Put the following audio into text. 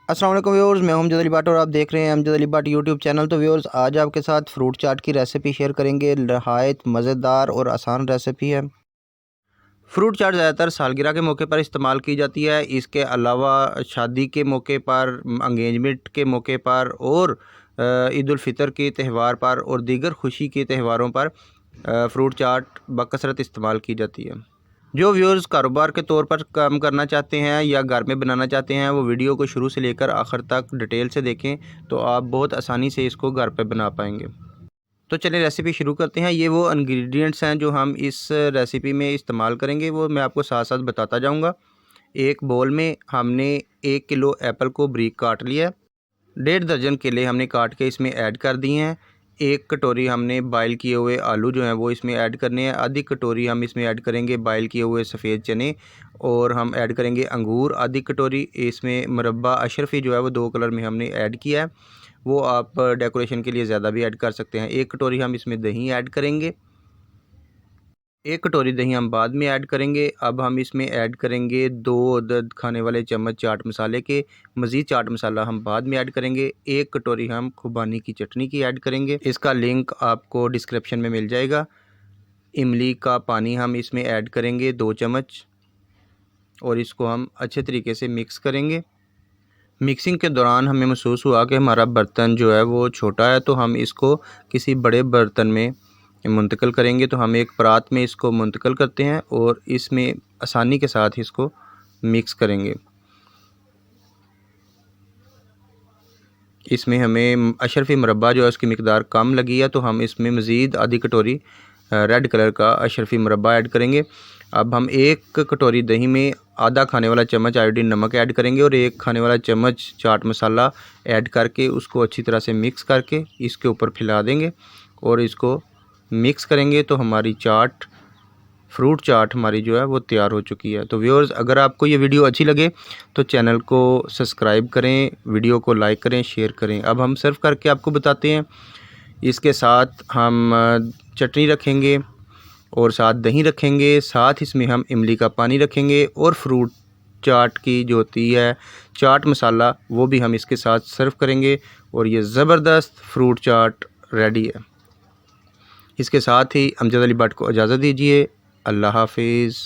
अस्सलाम वालेकुम व्यूअर्स, मैं अमजद अली भट्ट और आप देख रहे हैं अमजद अली भट्ट यूट्यूब चैनल। तो व्यूअर्स, आज आपके साथ फ्रूट चाट की रेसिपी शेयर करेंगे। नहायत मज़ेदार और आसान रेसिपी है। फ्रूट चाट ज़्यादातर सालगिरह के मौके पर इस्तेमाल की जाती है। इसके अलावा शादी के मौके पर, इंगेजमेंट के मौके पर और ईद उल फितर के त्यौहार पर और दीगर खुशी के त्यौहारों पर फ्रूट चाट बकसरत इस्तेमाल की जाती है। जो व्यूअर्स कारोबार के तौर पर काम करना चाहते हैं या घर में बनाना चाहते हैं, वो वीडियो को शुरू से लेकर आखिर तक डिटेल से देखें तो आप बहुत आसानी से इसको घर पर बना पाएंगे। तो चलिए रेसिपी शुरू करते हैं। ये वो इंग्रेडिएंट्स हैं जो हम इस रेसिपी में इस्तेमाल करेंगे, वो मैं आपको साथ साथ बताता जाऊंगा। एक बोल में हमने 1 किलो एप्पल को बारीक काट लिया है। 1.5 दर्जन केले हमने काट के इसमें ऐड कर दिए हैं। 1 कटोरी हमने बॉयल किए हुए आलू जो हैं वो इसमें ऐड करने हैं। आधी कटोरी हम इसमें ऐड करेंगे बॉयल किए हुए सफ़ेद चने, और हम ऐड करेंगे अंगूर आधी कटोरी। इसमें मुरब्बा अशरफी जो है वो 2 कलर में हमने ऐड किया है, वो आप डेकोरेशन के लिए ज़्यादा भी ऐड कर सकते हैं। 1 कटोरी हम इसमें दही ऐड करेंगे। 1 कटोरी दही हम बाद में ऐड करेंगे। अब हम इसमें ऐड करेंगे 2 अदद खाने वाले चम्मच चाट मसाले के। मज़ीद चाट मसाला हम बाद में ऐड करेंगे। 1 कटोरी हम खुबानी की चटनी की ऐड करेंगे, इसका लिंक आपको डिस्क्रिप्शन में मिल जाएगा। इमली का पानी हम इसमें ऐड करेंगे 2 चम्मच, और इसको हम अच्छे तरीके से मिक्स करेंगे। मिक्सिंग के दौरान हमें महसूस हुआ कि हमारा बर्तन जो है वो छोटा है, तो हम इसको किसी बड़े बर्तन में मुंतकिल करेंगे। तो हम एक परात में इसको मुंतकिल करते हैं और इसमें आसानी के साथ इसको मिक्स करेंगे। इसमें हमें अशरफी मुरब्बा जो है उसकी मिकदार कम लगी है, तो हम इसमें मज़ीद आधी कटोरी रेड कलर का अशरफी मुरब्बा ऐड करेंगे। अब हम 1 कटोरी दही में आधा खाने वाला चम्मच आयोडीन नमक ऐड करेंगे और 1 खाने वाला चम्मच चाट मसाला ऐड करके उसको अच्छी तरह से मिक्स करके इसके ऊपर फैला देंगे और इसको मिक्स करेंगे। तो हमारी चाट, फ्रूट चाट हमारी जो है वो तैयार हो चुकी है। तो व्यूअर्स, अगर आपको ये वीडियो अच्छी लगे तो चैनल को सब्सक्राइब करें, वीडियो को लाइक करें, शेयर करें। अब हम सर्व करके आपको बताते हैं। इसके साथ हम चटनी रखेंगे और साथ दही रखेंगे, साथ इसमें हम इमली का पानी रखेंगे और फ्रूट चाट की जो होती है चाट मसाला, वो भी हम इसके साथ सर्व करेंगे और ये ज़बरदस्त फ्रूट चाट रेडी है। इसके साथ ही अमजद अली भट्ट को इजाज़त दीजिए। अल्लाह हाफिज़।